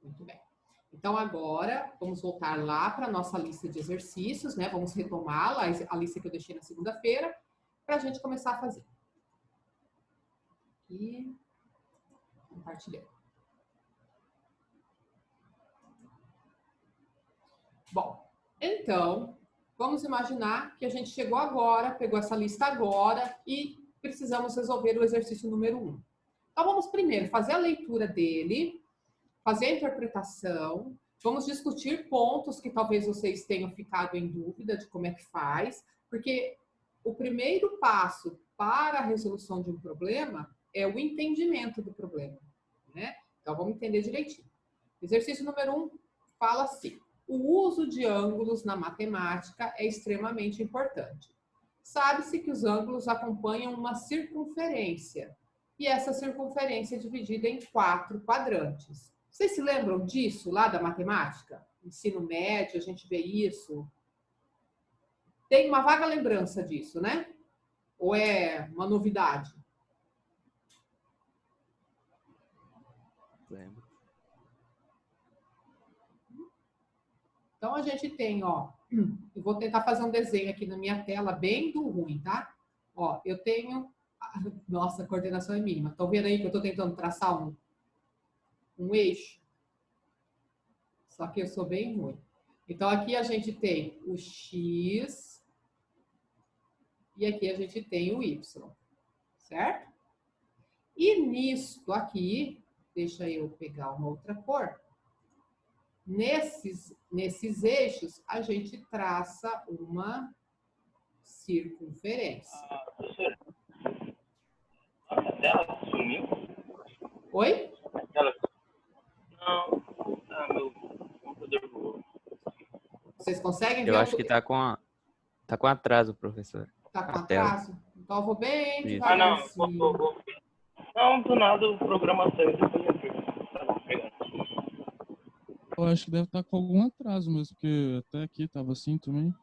Muito bem. Então, agora, vamos voltar lá para a nossa lista de exercícios, né? Vamos retomá-la, a lista que eu deixei na segunda-feira, para a gente começar a fazer. E compartilhando. Bom, então, vamos imaginar que a gente chegou agora, pegou essa lista agora e precisamos resolver o exercício número 1. Então, vamos primeiro fazer a leitura dele, fazer a interpretação, vamos discutir pontos que talvez vocês tenham ficado em dúvida de como é que faz, porque o primeiro passo para a resolução de um problema é o entendimento do problema, né? Então, vamos entender direitinho. Exercício número 1 fala assim: o uso de ângulos na matemática é extremamente importante. Sabe-se que os ângulos acompanham uma circunferência, e essa circunferência é dividida em 4 quadrantes. Vocês se lembram disso lá da matemática? Ensino médio, a gente vê isso. Tem uma vaga lembrança disso, né? Ou é uma novidade? Lembro. Então, a gente tem, ó, eu vou tentar fazer um desenho aqui na minha tela, bem do ruim, tá? Ó, eu tenho, nossa, a coordenação é mínima. Estão vendo aí que eu estou tentando traçar um eixo? Só que eu sou bem ruim. Então, aqui a gente tem o X e aqui a gente tem o Y, certo? E nisto aqui, deixa eu pegar uma outra cor. Nesses eixos, a gente traça uma circunferência. A tela sumiu? Oi? A tela... Não. Ah, meu computador voou. Vocês conseguem ver? Eu acho que tá com atraso, professor. Tá com a tela. atraso? Então eu vou bem Isso. devagarzinho. Não, do nada o programa saiu depois eu vi. Tava pegando. Eu acho que deve estar com algum atraso mesmo, porque até aqui tava assim também.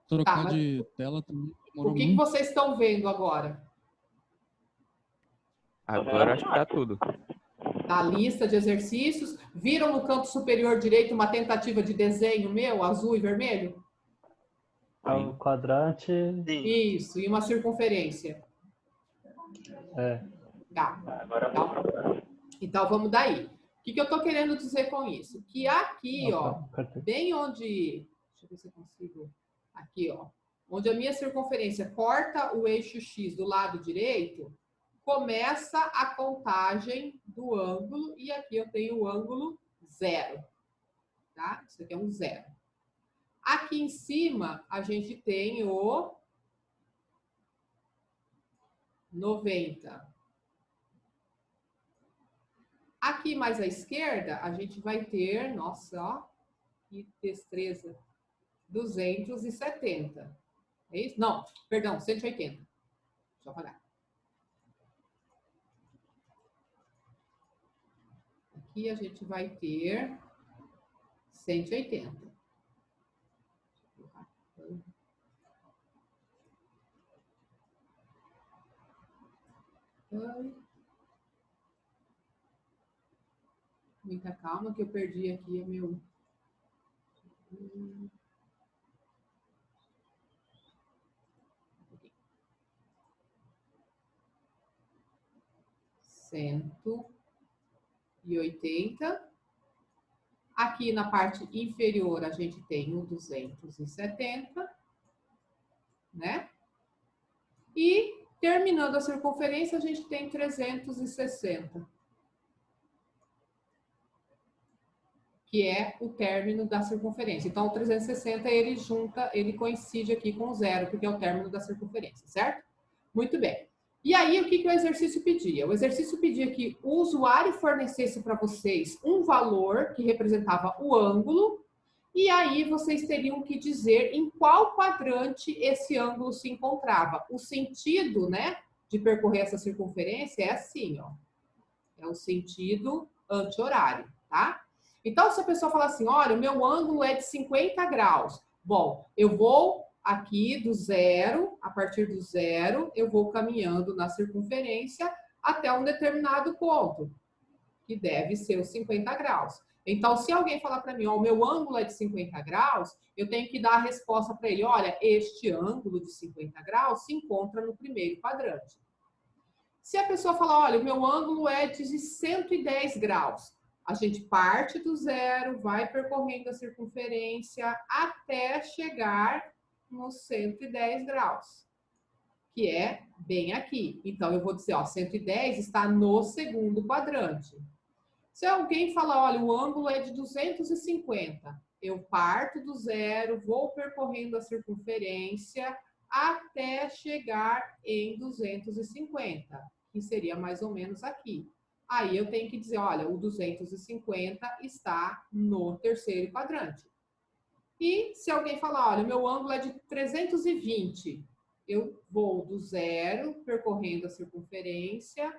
Trocar mas de tela também demorou O que muito. vocês estão vendo agora? Agora acho que tá tudo. A lista de exercícios. Viram no canto superior direito uma tentativa de desenho meu, azul e vermelho? Um quadrante. Isso, e uma circunferência. É. Tá. Agora Então vamos daí. O que eu estou querendo dizer com isso? Que aqui, ó, bem onde... Deixa eu ver se eu consigo... Aqui, ó. Onde a minha circunferência corta o eixo X do lado direito, começa a contagem do ângulo, e aqui eu tenho o ângulo 0. Tá? Isso aqui é um 0. Aqui em cima, a gente tem o 90. Aqui mais à esquerda, a gente vai ter, nossa, ó, que destreza, 270. É isso? Não, perdão, 180. Deixa eu apagar. Aqui a gente vai ter 180. Muita calma que eu perdi aqui o meu... Cento e 80. Aqui na parte inferior a gente tem o 270, né? E terminando a circunferência a gente tem 360. Que é o término da circunferência. Então, o 360, ele coincide aqui com o 0, porque é o término da circunferência, certo? Muito bem. E aí, o que o exercício pedia? O exercício pedia que o usuário fornecesse para vocês um valor que representava o ângulo, e aí vocês teriam que dizer em qual quadrante esse ângulo se encontrava. O sentido, né, de percorrer essa circunferência é assim, ó. É o sentido anti-horário, tá? Então, se a pessoa falar assim, olha, o meu ângulo é de 50 graus. Bom, eu vou aqui do 0, a partir do 0, eu vou caminhando na circunferência até um determinado ponto, que deve ser os 50 graus. Então, se alguém falar para mim, ó, o meu ângulo é de 50 graus, eu tenho que dar a resposta para ele, olha, este ângulo de 50 graus se encontra no primeiro quadrante. Se a pessoa falar, olha, o meu ângulo é de 110 graus, a gente parte do zero, vai percorrendo a circunferência até chegar nos 110 graus, que é bem aqui. Então, eu vou dizer, ó, 110 está no segundo quadrante. Se alguém falar, olha, o ângulo é de 250, eu parto do zero, vou percorrendo a circunferência até chegar em 250, que seria mais ou menos aqui. Aí eu tenho que dizer, olha, o 250 está no terceiro quadrante. E se alguém falar, olha, meu ângulo é de 320, eu vou do zero, percorrendo a circunferência,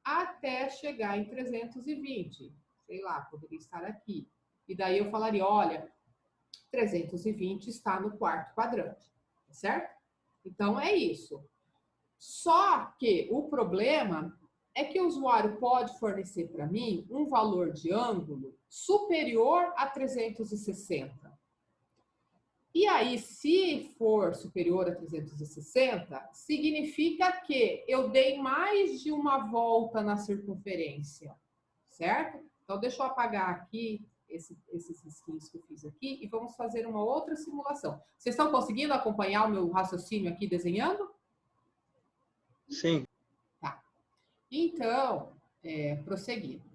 até chegar em 320. Sei lá, poderia estar aqui. E daí eu falaria, olha, 320 está no quarto quadrante, certo? Então é isso. Só que o problema é que o usuário pode fornecer para mim um valor de ângulo superior a 360. E aí, se for superior a 360, significa que eu dei mais de uma volta na circunferência, certo? Então, deixa eu apagar aqui esses risquinhos que eu fiz aqui e vamos fazer uma outra simulação. Vocês estão conseguindo acompanhar o meu raciocínio aqui desenhando? Sim. Tá. Então, prosseguindo.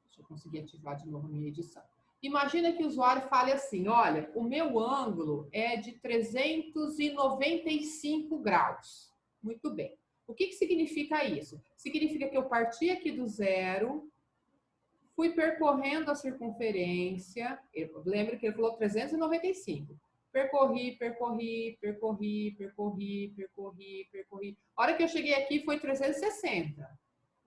Deixa eu conseguir ativar de novo a minha edição. Imagina que o usuário fale assim, olha, o meu ângulo é de 395 graus. Muito bem. O que significa isso? Significa que eu parti aqui do zero, fui percorrendo a circunferência, lembra que ele falou 395. Percorri. A hora que eu cheguei aqui foi 360.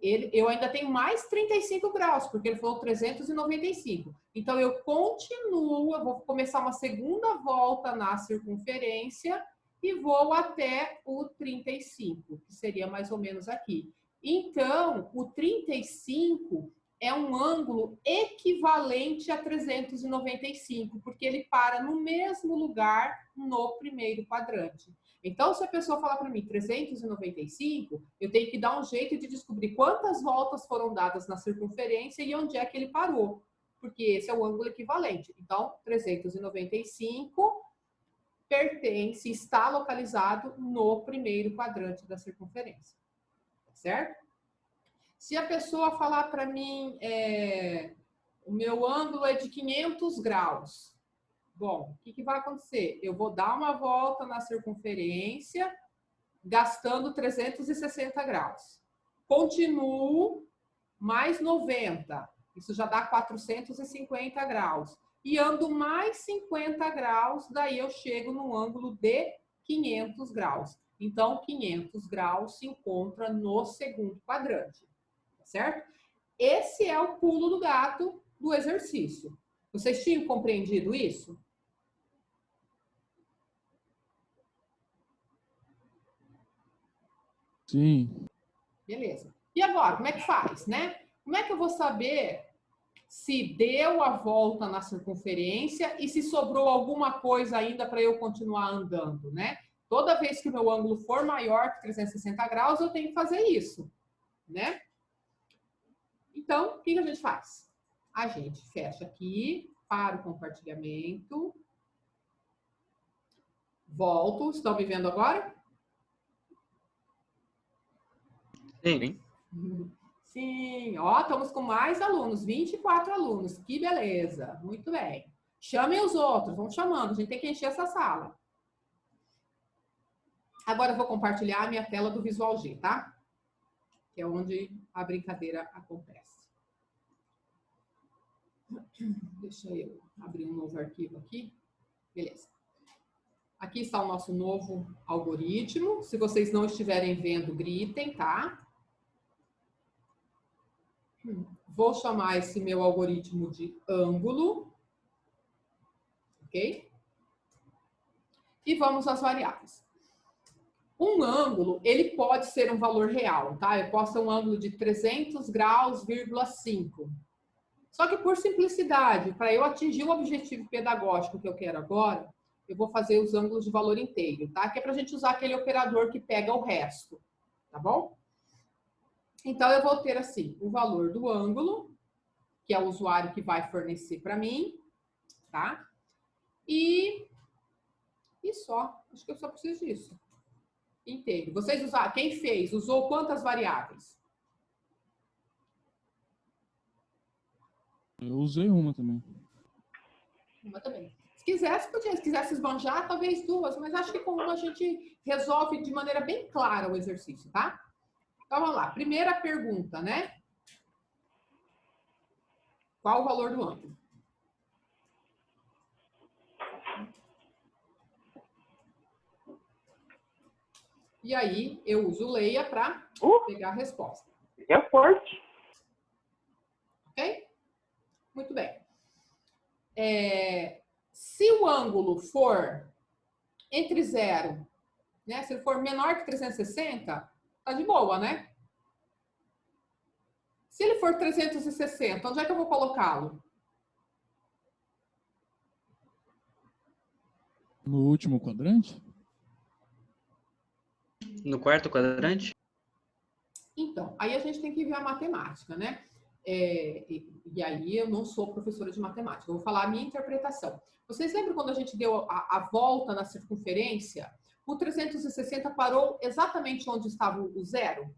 Eu ainda tenho mais 35 graus, porque ele falou 395. Então, eu continuo, eu vou começar uma segunda volta na circunferência e vou até o 35, que seria mais ou menos aqui. Então, o 35 é um ângulo equivalente a 395, porque ele para no mesmo lugar no primeiro quadrante. Então, se a pessoa falar para mim 395, eu tenho que dar um jeito de descobrir quantas voltas foram dadas na circunferência e onde é que ele parou, porque esse é o ângulo equivalente. Então, 395 pertence, está localizado no primeiro quadrante da circunferência, certo? Se a pessoa falar para mim, o meu ângulo é de 500 graus, bom, o que vai acontecer? Eu vou dar uma volta na circunferência, gastando 360 graus. Continuo, mais 90. Isso já dá 450 graus. E ando mais 50 graus, daí eu chego num ângulo de 500 graus. Então, 500 graus se encontra no segundo quadrante. Certo? Esse é o pulo do gato do exercício. Vocês tinham compreendido isso? Sim. Beleza. E agora, como é que faz, né? Como é que eu vou saber se deu a volta na circunferência e se sobrou alguma coisa ainda para eu continuar andando, né? Toda vez que o meu ângulo for maior que 360 graus, eu tenho que fazer isso, né? Então, o que a gente faz? A gente fecha aqui, para o compartilhamento. Volto. Estão me vendo agora? Sim. Sim. Ó, estamos com mais alunos. 24 alunos. Que beleza. Muito bem. Chamem os outros. Vamos chamando. A gente tem que encher essa sala. Agora eu vou compartilhar a minha tela do Visual G, tá? Que é onde a brincadeira acontece. Deixa eu abrir um novo arquivo aqui. Beleza. Aqui está o nosso novo algoritmo. Se vocês não estiverem vendo, gritem, tá? Vou chamar esse meu algoritmo de ângulo. Ok? E vamos às variáveis. Um ângulo, ele pode ser um valor real, tá? Eu posso ter um ângulo de 300 graus, 5. Só que por simplicidade, para eu atingir o objetivo pedagógico que eu quero agora, eu vou fazer os ângulos de valor inteiro, tá? Que é para a gente usar aquele operador que pega o resto, tá bom? Então, eu vou ter assim, o valor do ângulo, que é o usuário que vai fornecer para mim, tá? E só. Acho que eu só preciso disso. Inteiro. Vocês usaram, quem fez, usou quantas variáveis? Eu usei uma também. Uma também. Se quisesse, podia. Se quisesse esbanjar, talvez duas, mas acho que com uma a gente resolve de maneira bem clara o exercício, tá? Então, vamos lá. Primeira pergunta, né? Qual o valor do ângulo? E aí, eu uso o Leia para pegar a resposta. É forte. Ok? Muito bem. Se o ângulo for entre 0, né? Se ele for menor que 360, tá de boa, né? Se ele for 360, onde é que eu vou colocá-lo? No último quadrante? No quarto quadrante? Então, aí a gente tem que ver a matemática, né? E aí eu não sou professora de matemática, eu vou falar a minha interpretação. Vocês lembram quando a gente deu a volta na circunferência? O 360 parou exatamente onde estava o 0?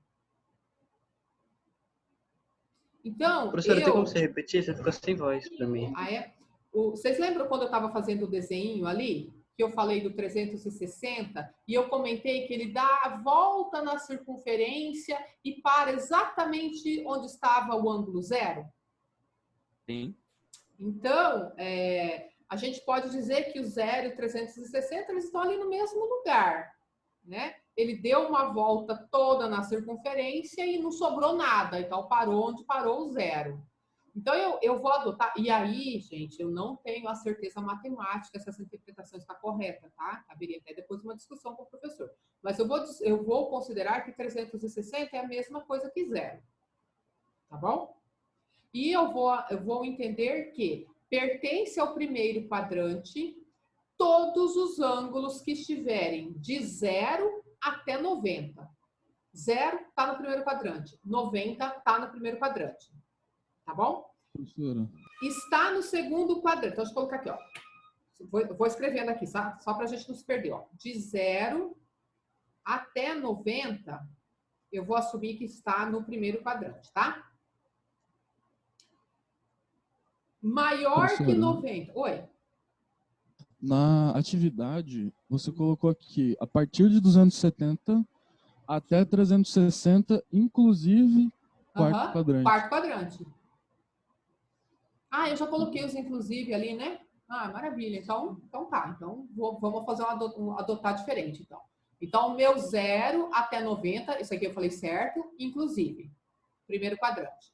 Então, Professora, tem como você repetir? Você ficou sem voz para mim. Ah, é? Vocês lembram quando eu estava fazendo o desenho ali? Que eu falei do 360 e eu comentei que ele dá a volta na circunferência e para exatamente onde estava o ângulo 0? Sim. Então, a gente pode dizer que o 0 e o 360 eles estão ali no mesmo lugar, né? Ele deu uma volta toda na circunferência e não sobrou nada, então parou onde parou o 0. Então, eu vou adotar. E aí, gente, eu não tenho a certeza matemática se essa interpretação está correta, tá? Caberia até depois uma discussão com o professor. Mas eu vou considerar que 360 é a mesma coisa que 0. Tá bom? E eu vou entender que pertence ao primeiro quadrante todos os ângulos que estiverem de 0 até 90. 0 está no primeiro quadrante. 90 está no primeiro quadrante. Tá bom? Professora. Está no segundo quadrante. Então, deixa eu colocar aqui, ó. Vou escrevendo aqui, só para a gente não se perder, ó. De 0 até 90, eu vou assumir que está no primeiro quadrante, tá? Maior Professora, que 90. Oi? Na atividade, você colocou aqui, a partir de 270 até 360, inclusive quarto quadrante. Quarto quadrante. Ah, eu já coloquei os inclusive ali, né? Ah, maravilha. Então tá. Então, vamos fazer adotar diferente, então. Então, o meu 0 até 90, isso aqui eu falei certo, inclusive. Primeiro quadrante.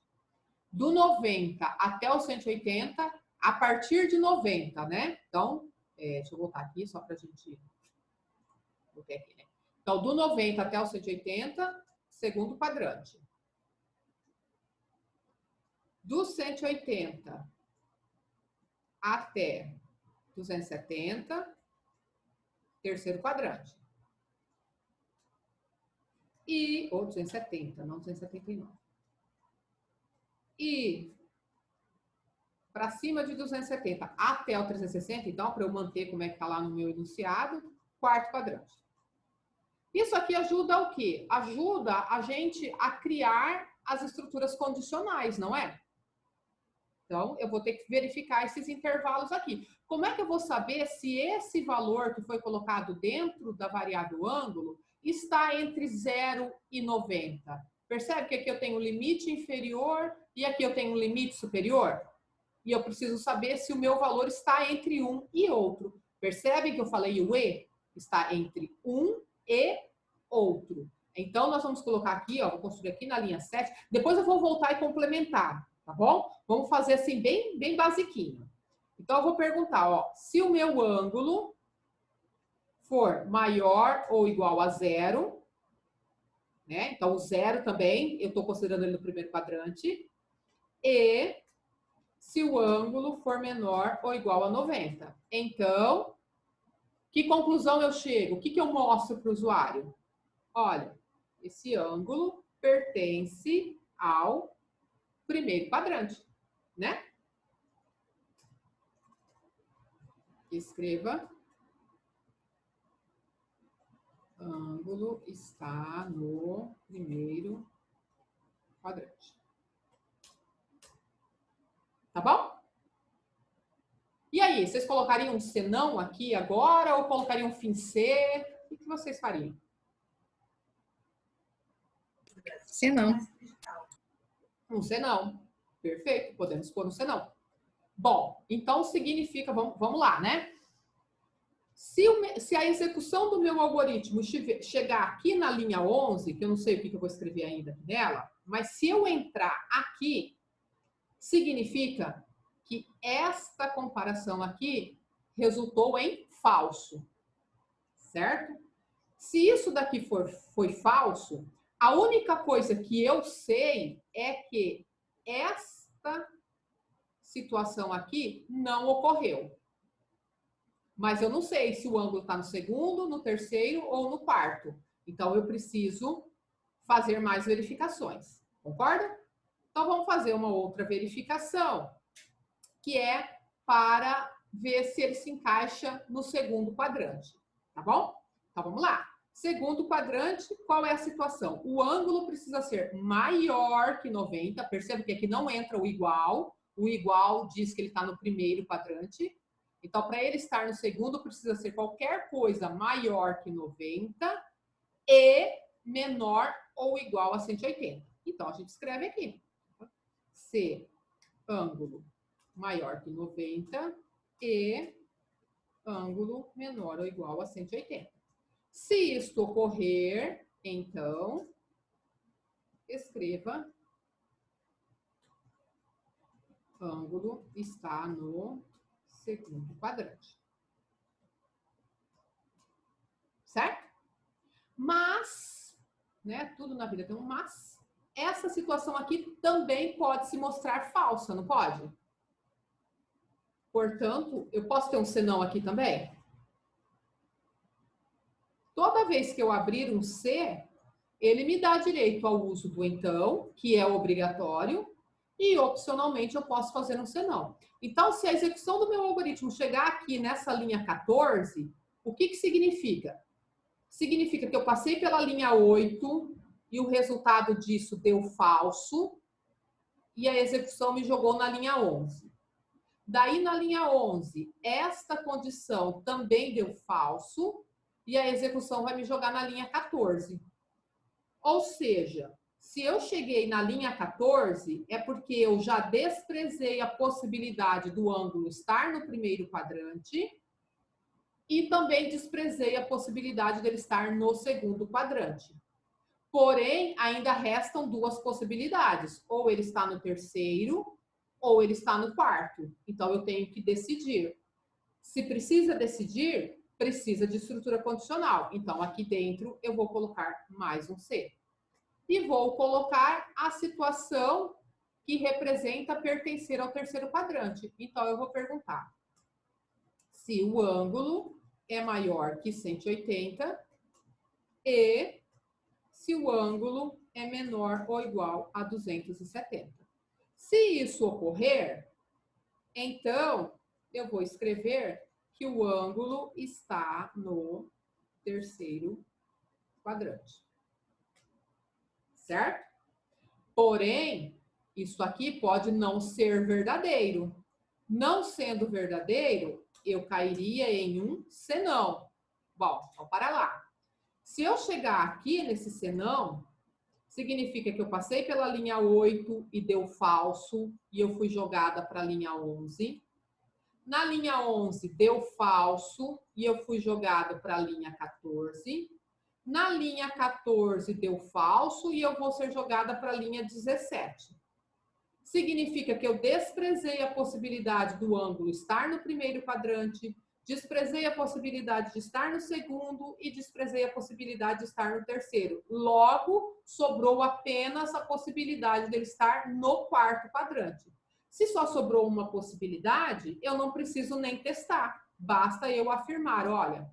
Do 90 até o 180, a partir de 90, né? Então, deixa eu voltar aqui, só pra gente... Botei aqui, né? Então, do 90 até o 180, segundo quadrante. Do 180 até 270, terceiro quadrante. Ou 270, não 279. E para cima de 270 até o 360, então, para eu manter como é que está lá no meu enunciado, quarto quadrante. Isso aqui ajuda o quê? Ajuda a gente a criar as estruturas condicionais, não é? Então, eu vou ter que verificar esses intervalos aqui. Como é que eu vou saber se esse valor que foi colocado dentro da variável ângulo está entre 0 e 90? Percebe que aqui eu tenho um limite inferior e aqui eu tenho um limite superior? E eu preciso saber se o meu valor está entre um e outro. Percebe que eu falei o E? Está entre um e outro. Então, nós vamos colocar aqui, ó, vou construir aqui na linha 7. Depois eu vou voltar e complementar, tá bom? Vamos fazer assim, bem basiquinho. Então, eu vou perguntar, ó, se o meu ângulo for maior ou igual a 0, né? Então, o 0 também, eu estou considerando ele no primeiro quadrante. E se o ângulo for menor ou igual a 90. Então, que conclusão eu chego? O que eu mostro para o usuário? Olha, esse ângulo pertence ao primeiro quadrante, né? Escreva. Ângulo está no primeiro quadrante. Tá bom? E aí, vocês colocariam um senão aqui agora ou colocariam um fim C? O que vocês fariam? Senão. Um senão. Perfeito, podemos pôr um senão. Bom, então significa, vamos lá, né? Se a execução do meu algoritmo chegar aqui na linha 11, que eu não sei o que eu vou escrever ainda nela, mas se eu entrar aqui, significa que esta comparação aqui resultou em falso, certo? Se isso daqui foi falso, a única coisa que eu sei é que esta situação aqui não ocorreu. Mas eu não sei se o ângulo está no segundo, no terceiro ou no quarto. Então, eu preciso fazer mais verificações. Concorda? Então, vamos fazer uma outra verificação, que é para ver se ele se encaixa no segundo quadrante. Tá bom? Então, vamos lá. Segundo quadrante, qual é a situação? O ângulo precisa ser maior que 90. Perceba que aqui não entra o igual. O igual diz que ele está no primeiro quadrante. Então, para ele estar no segundo, precisa ser qualquer coisa maior que 90 e menor ou igual a 180. Então, a gente escreve aqui. Se ângulo maior que 90 e ângulo menor ou igual a 180. Se isto ocorrer, então, escreva ângulo está no segundo quadrante. Certo? Mas, né, tudo na vida tem um mas, essa situação aqui também pode se mostrar falsa, não pode? Portanto, eu posso ter um senão aqui também? Toda vez que eu abrir um C, ele me dá direito ao uso do então, que é obrigatório, e opcionalmente eu posso fazer um senão. Então, se a execução do meu algoritmo chegar aqui nessa linha 14, o que significa? Significa que eu passei pela linha 8 e o resultado disso deu falso e a execução me jogou na linha 11. Daí, na linha 11, esta condição também deu falso e a execução vai me jogar na linha 14. Ou seja, se eu cheguei na linha 14, é porque eu já desprezei a possibilidade do ângulo estar no primeiro quadrante e também desprezei a possibilidade dele estar no segundo quadrante. Porém, ainda restam duas possibilidades. Ou ele está no terceiro, ou ele está no quarto. Então, eu tenho que decidir. Se precisa decidir, precisa de estrutura condicional. Então, aqui dentro, eu vou colocar mais um C. E vou colocar a situação que representa pertencer ao terceiro quadrante. Então, eu vou perguntar se o ângulo é maior que 180 e se o ângulo é menor ou igual a 270. Se isso ocorrer, então, eu vou escrever que o ângulo está no terceiro quadrante. Certo? Porém, isso aqui pode não ser verdadeiro. Não sendo verdadeiro, eu cairia em um senão. Bom, vamos para lá. Se eu chegar aqui nesse senão, significa que eu passei pela linha 8 e deu falso e eu fui jogada para a linha 11. Na linha 11 deu falso e eu fui jogada para a linha 14. Na linha 14 deu falso e eu vou ser jogada para a linha 17. Significa que eu desprezei a possibilidade do ângulo estar no primeiro quadrante, desprezei a possibilidade de estar no segundo e desprezei a possibilidade de estar no terceiro. Logo, sobrou apenas a possibilidade de ele estar no quarto quadrante. Se só sobrou uma possibilidade, eu não preciso nem testar. Basta eu afirmar, olha,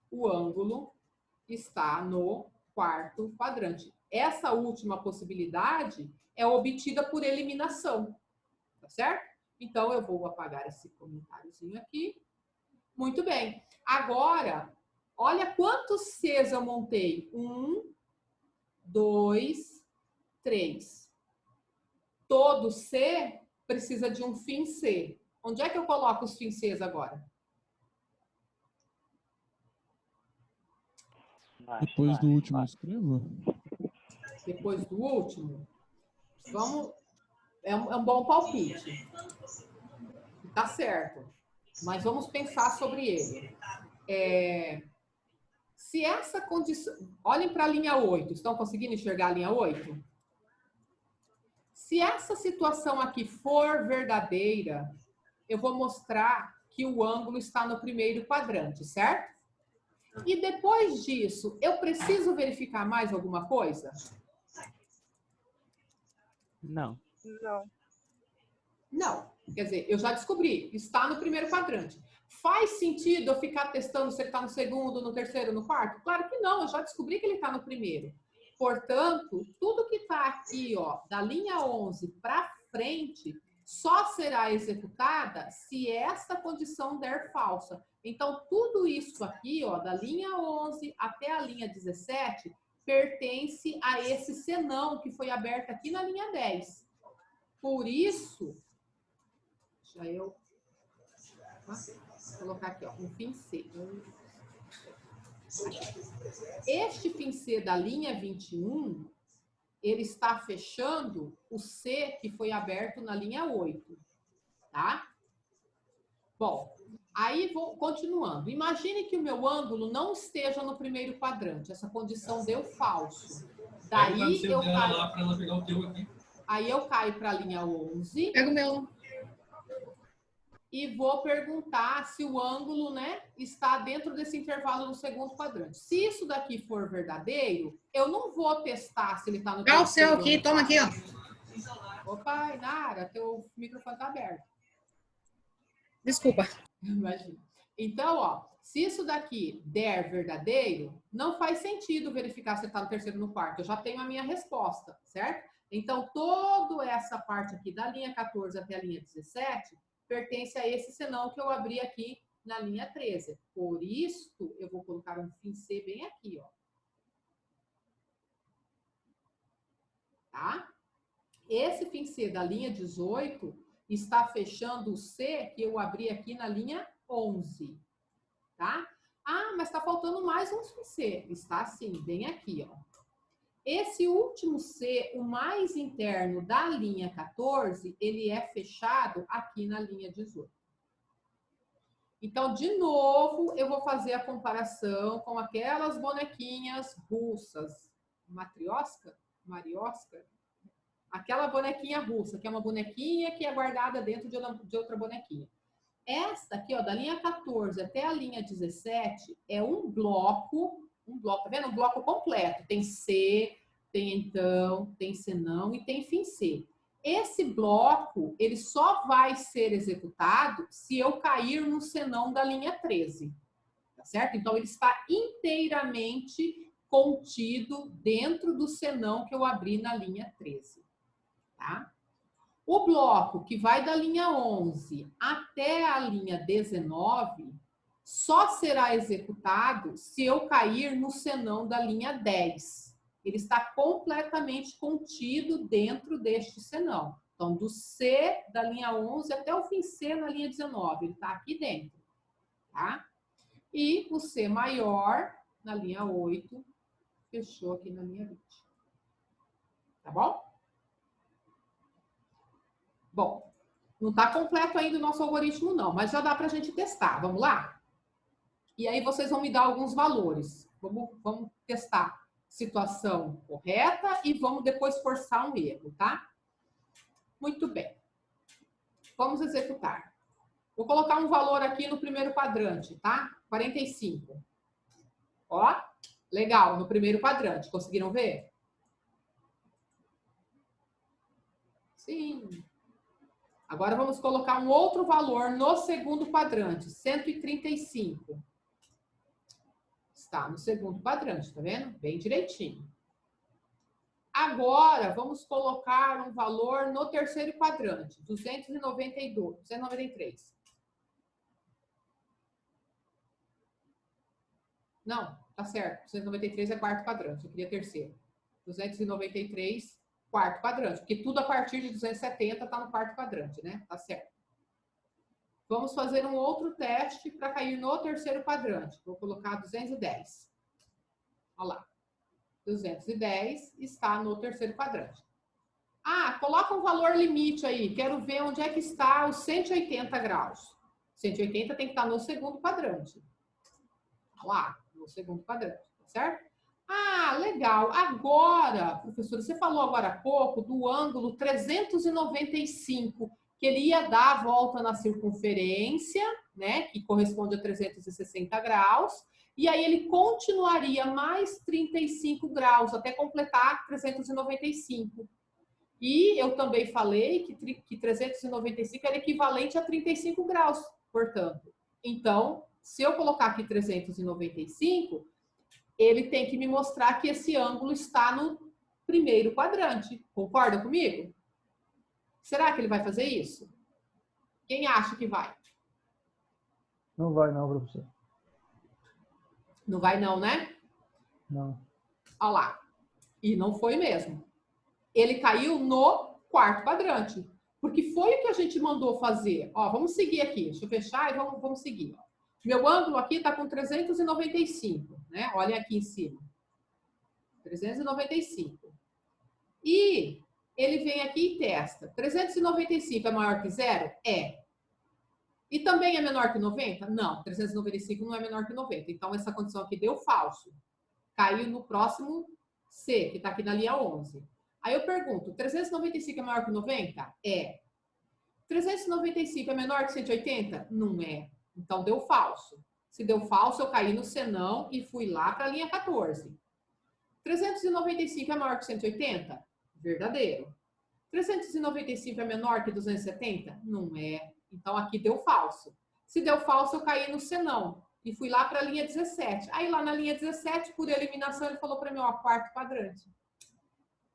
o ângulo está no quarto quadrante. Essa última possibilidade é obtida por eliminação, tá certo? Então, eu vou apagar esse comentáriozinho aqui. Muito bem. Agora, olha quantos Cs eu montei. 1, 2, 3. Todo C precisa de um fim C. Onde é que eu coloco os fins Cs agora? Depois do último, escreva. Depois do último? Vamos... É um bom palpite. Tá certo. Mas vamos pensar sobre ele. Se essa condição... Olhem para a linha 8. Estão conseguindo enxergar a linha 8? Se essa situação aqui for verdadeira, eu vou mostrar que o ângulo está no primeiro quadrante, certo? E depois disso, eu preciso verificar mais alguma coisa? Não. Não. Quer dizer, eu já descobri, está no primeiro quadrante. Faz sentido eu ficar testando se ele está no segundo, no terceiro, no quarto? Claro que não, eu já descobri que ele está no primeiro. Portanto, tudo que está aqui, ó, da linha 11 para frente, só será executada se essa condição der falsa. Então, tudo isso aqui, ó, da linha 11 até a linha 17, pertence a esse senão que foi aberto aqui na linha 10. Por isso, deixa eu colocar aqui, ó, um fim C. Este fim C da linha 21, ele está fechando o C que foi aberto na linha 8, tá? Bom, aí vou continuando. Imagine que o meu ângulo não esteja no primeiro quadrante. Essa condição deu falso. Daí eu caio... Aí eu caio para a linha 11. Pega o meu. E vou perguntar se o ângulo, né, está dentro desse intervalo no segundo quadrante. Se isso daqui for verdadeiro, eu não vou testar se ele está no Dá o seu terceiro aqui, ou no toma aqui, ó. quarto. Opa, Inara, teu microfone está aberto. Desculpa. Imagina. Então, ó, se isso daqui der verdadeiro, não faz sentido verificar se está no terceiro ou no quarto. Eu já tenho a minha resposta, certo? Então, toda essa parte aqui, da linha 14 até a linha 17, pertence a esse senão que eu abri aqui na linha 13. Por isso, eu vou colocar um fim C bem aqui, ó. Tá? Esse fim C da linha 18 está fechando o C que eu abri aqui na linha 11. Tá? Ah, mas está faltando mais um fim C. Está assim, bem aqui, ó. Esse último C, o mais interno da linha 14, ele é fechado aqui na linha 18. Então, de novo, eu vou fazer a comparação com aquelas bonequinhas russas. Matrioska? Mariosca? Aquela bonequinha russa, que é uma bonequinha que é guardada dentro de outra bonequinha. Esta aqui, ó, da linha 14 até a linha 17, é um bloco, tá vendo? Um bloco completo. Tem C, tem então, tem senão e tem fim C. Esse bloco, ele só vai ser executado se eu cair no senão da linha 13. Tá certo? Então, ele está inteiramente contido dentro do senão que eu abri na linha 13. Tá? O bloco que vai da linha 11 até a linha 19 só será executado se eu cair no senão da linha 10. Ele está completamente contido dentro deste senão. Então, do C da linha 11 até o fim C na linha 19, ele está aqui dentro. Tá? E o C maior, na linha 8, fechou aqui na linha 20. Tá bom? Bom, não está completo ainda o nosso algoritmo, não, mas já dá para a gente testar. Vamos lá? E aí vocês vão me dar alguns valores. Vamos testar situação correta e vamos depois forçar um erro, tá? Muito bem. Vamos executar. Vou colocar um valor aqui no primeiro quadrante, tá? 45. Ó, legal, no primeiro quadrante. Conseguiram ver? Sim. Agora vamos colocar um outro valor no segundo quadrante, 135. Está no segundo quadrante, tá vendo? Bem direitinho. Agora, vamos colocar um valor no terceiro quadrante, 293. Não, tá certo. 293 é quarto quadrante, eu queria terceiro. 293, quarto quadrante, porque tudo a partir de 270 está no quarto quadrante, né? Tá certo. Vamos fazer um outro teste para cair no terceiro quadrante. Vou colocar 210. Olha lá. 210 está no terceiro quadrante. Ah, coloca um valor limite aí. Quero ver onde é que está os 180 graus. 180 tem que estar no segundo quadrante. Olha lá, no segundo quadrante, tá certo? Ah, legal. Agora, professora, você falou agora há pouco do ângulo 395, que ele ia dar a volta na circunferência, né, que corresponde a 360 graus, e aí ele continuaria mais 35 graus até completar 395. E eu também falei que 395 era equivalente a 35 graus, portanto. Então, se eu colocar aqui 395, ele tem que me mostrar que esse ângulo está no primeiro quadrante. Concorda comigo? Será que ele vai fazer isso? Quem acha que vai? Não vai não, professor. Não vai não, né? Não. Olha lá. E não foi mesmo. Ele caiu no quarto quadrante. Porque foi o que a gente mandou fazer. Ó, vamos seguir aqui. Deixa eu fechar e vamos seguir. Ó. Meu ângulo aqui está com 395, né? Olhem aqui em cima. 395. E ele vem aqui e testa. 395 é maior que zero? É. E também é menor que 90? Não, 395 não é menor que 90. Então, essa condição aqui deu falso. Caiu no próximo C, que está aqui na linha 11. Aí eu pergunto, 395 é maior que 90? É. 395 é menor que 180? Não é. Então, deu falso. Se deu falso, eu caí no senão e fui lá para a linha 14. 395 é maior que 180? Verdadeiro. 395 é menor que 270? Não é. Então, aqui deu falso. Se deu falso, eu caí no senão e fui lá para a linha 17. Aí, lá na linha 17, por eliminação, ele falou para mim, ó, quarto quadrante.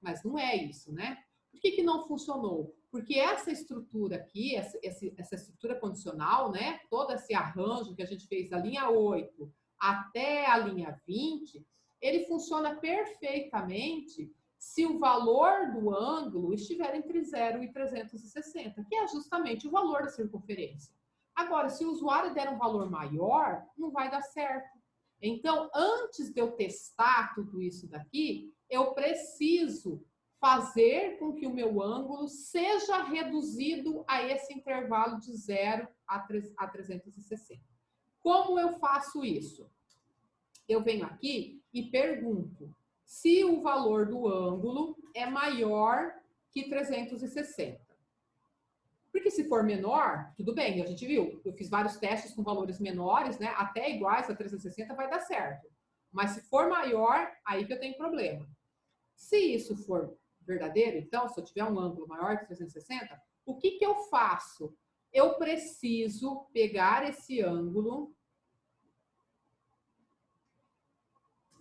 Mas não é isso, né? Por que não funcionou? Porque essa estrutura aqui, essa estrutura condicional, né? Todo esse arranjo que a gente fez da linha 8 até a linha 20, ele funciona perfeitamente se o valor do ângulo estiver entre 0 e 360, que é justamente o valor da circunferência. Agora, se o usuário der um valor maior, não vai dar certo. Então, antes de eu testar tudo isso daqui, eu preciso fazer com que o meu ângulo seja reduzido a esse intervalo de 0 a 360. Como eu faço isso? Eu venho aqui e pergunto se o valor do ângulo é maior que 360. Porque se for menor, tudo bem, a gente viu. Eu fiz vários testes com valores menores, né? Até iguais a 360 vai dar certo. Mas se for maior, aí que eu tenho problema. Se isso for verdadeiro, então, se eu tiver um ângulo maior que 360, o que eu faço? Eu preciso pegar esse ângulo,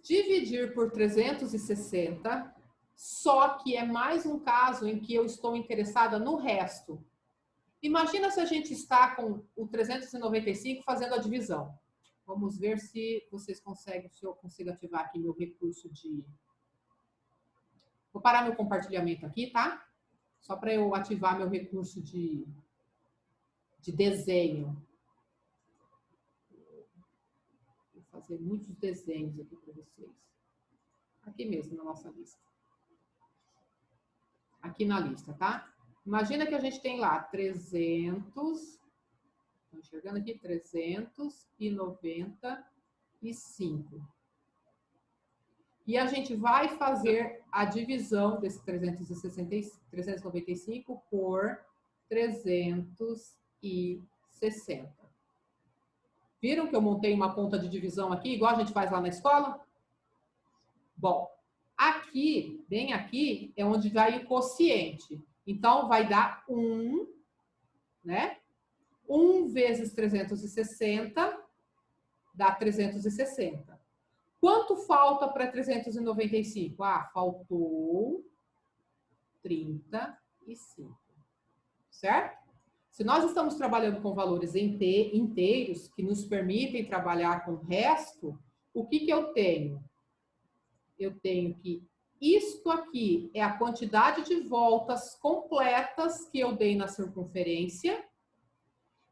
dividir por 360, só que é mais um caso em que eu estou interessada no resto. Imagina se a gente está com o 395 fazendo a divisão. Vamos ver se vocês conseguem, se eu consigo ativar aqui meu recurso de... Vou parar meu compartilhamento aqui, tá? Só para eu ativar meu recurso de desenho. Vou fazer muitos desenhos aqui para vocês. Aqui mesmo na nossa lista. Aqui na lista, tá? Imagina que a gente tem lá 300, estou enxergando aqui, 395. E a gente vai fazer a divisão desse 395 por 360. Viram que eu montei uma conta de divisão aqui, igual a gente faz lá na escola? Bom, aqui, bem aqui, é onde vai o quociente. Então, vai dar 1, né? 1 vezes 360 dá 360. Quanto falta para 395? Ah, faltou 35. Certo? Se nós estamos trabalhando com valores inteiros que nos permitem trabalhar com o resto, o que eu tenho? Eu tenho que isto aqui é a quantidade de voltas completas que eu dei na circunferência.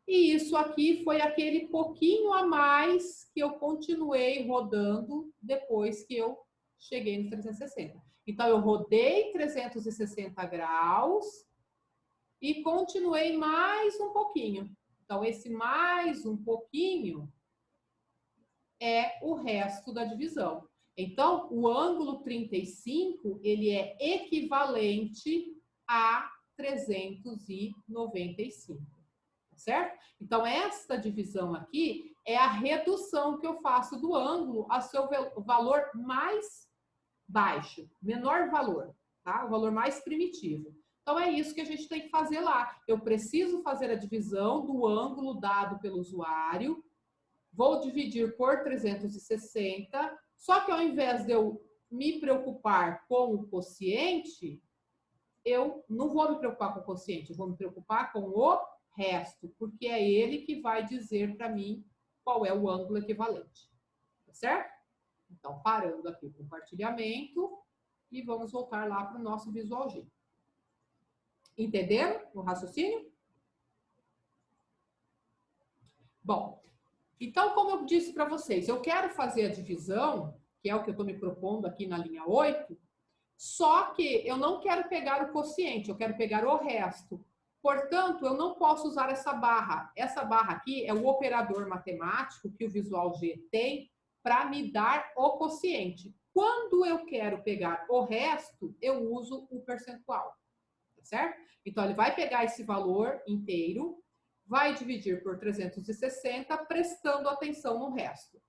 E isso aqui foi aquele pouquinho a mais que eu continuei rodando depois que eu cheguei no 360. Então, eu rodei 360 graus e continuei mais um pouquinho. Então, esse mais um pouquinho é o resto da divisão. Então, o ângulo 35, ele é equivalente a 395. Certo? Então, esta divisão aqui é a redução que eu faço do ângulo a seu valor mais baixo, menor valor, tá? O valor mais primitivo. Então, é isso que a gente tem que fazer lá. Eu preciso fazer a divisão do ângulo dado pelo usuário, vou dividir por 360, só que ao invés de eu me preocupar com o quociente, eu não vou me preocupar com o quociente, eu vou me preocupar com o resto, porque é ele que vai dizer para mim qual é o ângulo equivalente. Tá certo? Então, parando aqui o compartilhamento e vamos voltar lá para o nosso Visual G. Entenderam o raciocínio? Bom, então, como eu disse para vocês, eu quero fazer a divisão, que é o que eu estou me propondo aqui na linha 8, só que eu não quero pegar o quociente, eu quero pegar o resto. Portanto, eu não posso usar essa barra. Essa barra aqui é o operador matemático que o Visual G tem para me dar o quociente. Quando eu quero pegar o resto, eu uso o percentual. Tá certo? Então, ele vai pegar esse valor inteiro, vai dividir por 360, prestando atenção no resto.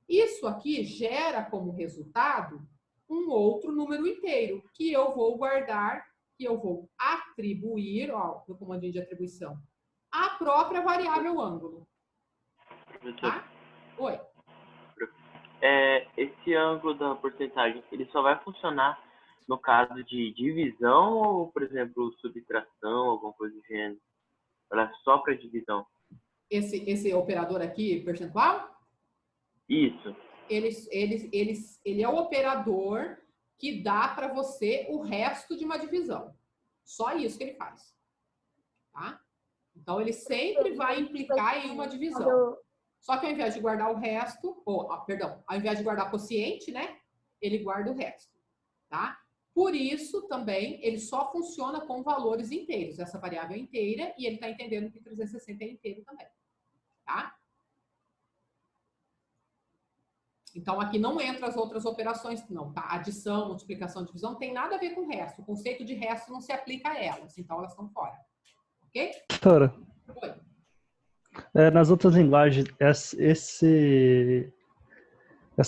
Isso aqui gera como resultado um outro número inteiro, que eu vou guardar, que eu vou atribuir, ó, no comandinho de atribuição, a própria variável ângulo. Tá? Oi. Esse ângulo da porcentagem, ele só vai funcionar no caso de divisão ou, por exemplo, subtração, alguma coisa do gênero? Ela é só para divisão? Esse operador aqui, percentual? Isso. Ele é o operador que dá para você o resto de uma divisão. Só isso que ele faz. Tá? Então, ele sempre vai implicar em uma divisão. Só que ao invés de guardar o resto, ao invés de guardar quociente, né? Ele guarda o resto. Tá? Por isso, também, ele só funciona com valores inteiros. Essa variável é inteira e ele está entendendo que 360 é inteiro também. Tá? Então, aqui não entra as outras operações, não, tá? Adição, multiplicação, divisão, não tem nada a ver com o resto. O conceito de resto não se aplica a elas, então elas estão fora. Ok? Doutora, Oi. nas outras linguagens, essa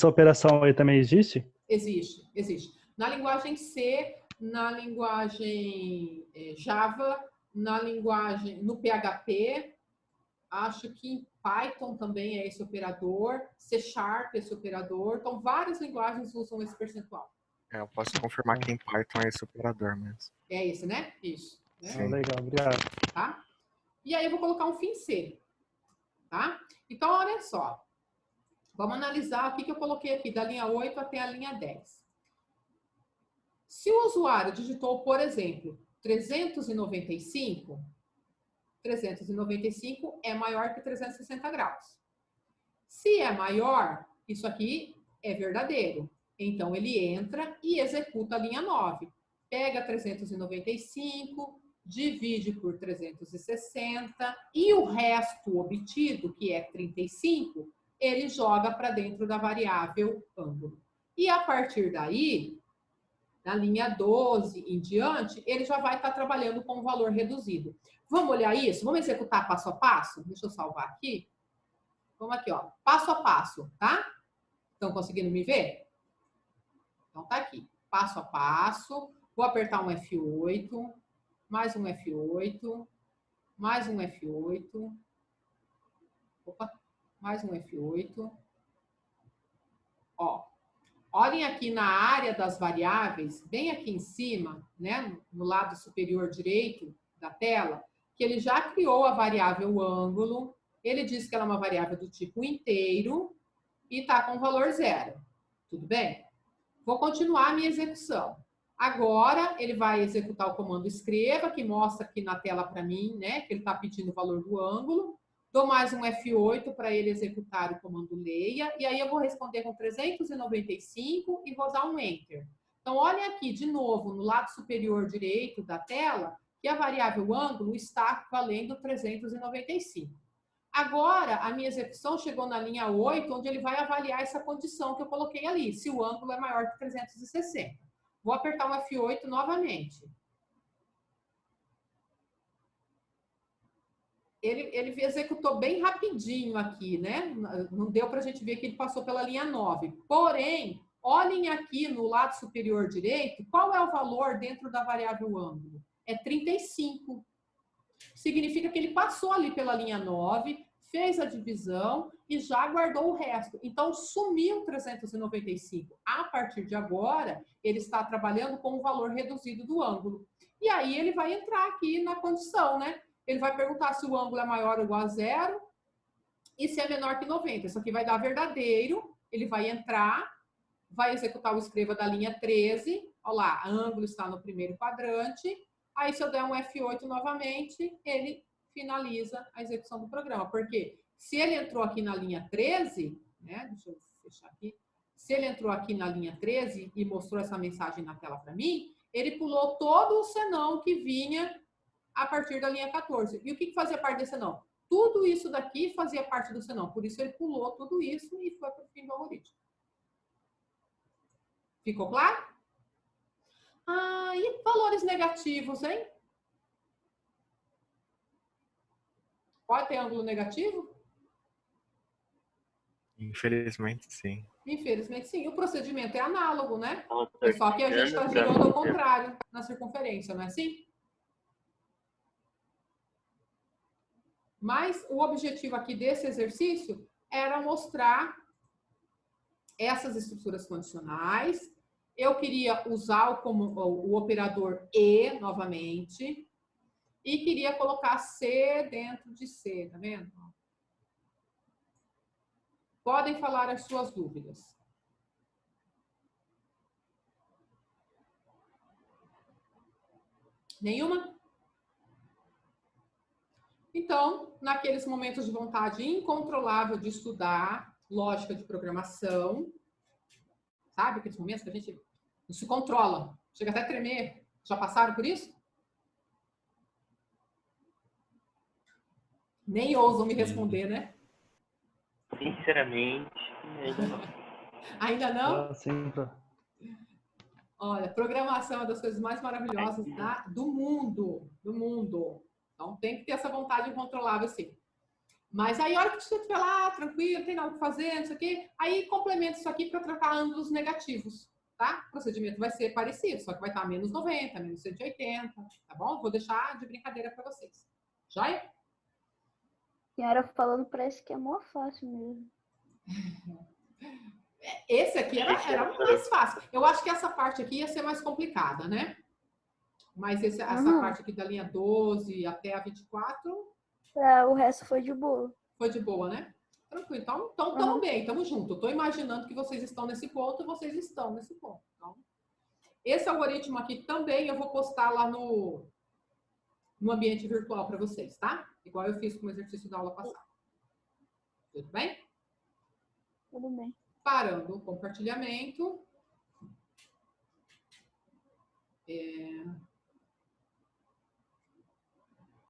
operação aí também existe? Existe, existe. Na linguagem C, na linguagem Java, no PHP, acho que em Python também é esse operador, C# esse operador. Então, várias linguagens usam esse percentual. Eu posso confirmar que em Python é esse operador mesmo. É esse, né? Isso. Né? Legal, obrigado. Tá? E aí eu vou colocar um fim C. Tá? Então, olha só. Vamos analisar o que eu coloquei aqui, da linha 8 até a linha 10. Se o usuário digitou, por exemplo, 395 é maior que 360 graus. Se é maior, isso aqui é verdadeiro. Então, ele entra e executa a linha 9. Pega 395, divide por 360 e o resto obtido, que é 35, ele joga para dentro da variável ângulo. E a partir daí, na linha 12 em diante, ele já vai estar trabalhando com um valor reduzido. Vamos olhar isso? Vamos executar passo a passo? Deixa eu salvar aqui. Vamos aqui, ó. Passo a passo, tá? Estão conseguindo me ver? Então, tá aqui. Passo a passo. Vou apertar um F8. mais um F8, mais um F8, opa, mais um F8. Ó, olhem aqui na área das variáveis, bem aqui em cima, né, no lado superior direito da tela, que ele já criou a variável ângulo, ele diz que ela é uma variável do tipo inteiro e está com valor 0. Tudo bem? Vou continuar a minha execução. Agora, ele vai executar o comando escreva, que mostra aqui na tela para mim, né, que ele está pedindo o valor do ângulo. Dou mais um F8 para ele executar o comando leia, e aí eu vou responder com 395 e vou dar um Enter. Então, olhem aqui, de novo, no lado superior direito da tela, que a variável ângulo está valendo 395. Agora, a minha execução chegou na linha 8, onde ele vai avaliar essa condição que eu coloquei ali, se o ângulo é maior que 360. Vou apertar o F8 novamente. Ele executou bem rapidinho aqui, né? Não deu para a gente ver que ele passou pela linha 9. Porém, olhem aqui no lado superior direito, qual é o valor dentro da variável ângulo? É 35. Significa que ele passou ali pela linha 9, fez a divisão e já guardou o resto. Então, sumiu 395. A partir de agora, ele está trabalhando com o valor reduzido do ângulo. E aí, ele vai entrar aqui na condição, né? Ele vai perguntar se o ângulo é maior ou igual a 0 e se é menor que 90. Isso aqui vai dar verdadeiro. Ele vai entrar, vai executar o escreva da linha 13. Olha lá, ângulo está no primeiro quadrante. Aí, se eu der um F8 novamente, ele finaliza a execução do programa. Porque se ele entrou aqui na linha 13, né? Deixa eu fechar aqui. Se ele entrou aqui na linha 13 e mostrou essa mensagem na tela para mim, ele pulou todo o senão que vinha a partir da linha 14. E o que fazia parte desse senão? Tudo isso daqui fazia parte do senão. Por isso, ele pulou tudo isso e foi para o fim do algoritmo. Ficou claro? Ah, e valores negativos, hein? Pode ter ângulo negativo? Infelizmente, sim. Infelizmente, sim. O procedimento é análogo, né? Ela tá É só que a gente está girando ao pra- contrário na circunferência, não é assim? Mas o objetivo aqui desse exercício era mostrar essas estruturas condicionais. Eu queria usar o operador E novamente. E queria colocar C dentro de C, tá vendo? Podem falar as suas dúvidas. Nenhuma? Então, naqueles momentos de vontade incontrolável de estudar lógica de programação, sabe? Aqueles momentos que a gente não se controla, chega até a tremer. Já passaram por isso? Nem ousam me responder, né? Sinceramente, ainda não. Ainda não? Sim, Olha, programação é uma das coisas mais maravilhosas do mundo. Do mundo. Então, tem que ter essa vontade incontrolável, sim. Mas aí, a hora que você estiver lá, tranquilo, tem nada o que fazer, não sei o quê, aí complementa isso aqui para tratar ângulos negativos, tá? O procedimento vai ser parecido, só que vai estar menos 90, menos 180, tá bom? Vou deixar de brincadeira para vocês. Joia? Senhora falando, parece que é mó fácil mesmo. Esse aqui era mais fácil. Eu acho que essa parte aqui ia ser mais complicada, né? Mas essa parte aqui da linha 12 até a 24... O resto foi de boa. Foi de boa, né? Tranquilo. Então estamos bem, estamos juntos. Estou imaginando que vocês estão nesse ponto e vocês estão nesse ponto. Então, esse algoritmo aqui também eu vou postar lá no ambiente virtual para vocês, tá? Igual eu fiz com o exercício da aula passada. Tudo bem? Tudo bem. Parando o compartilhamento.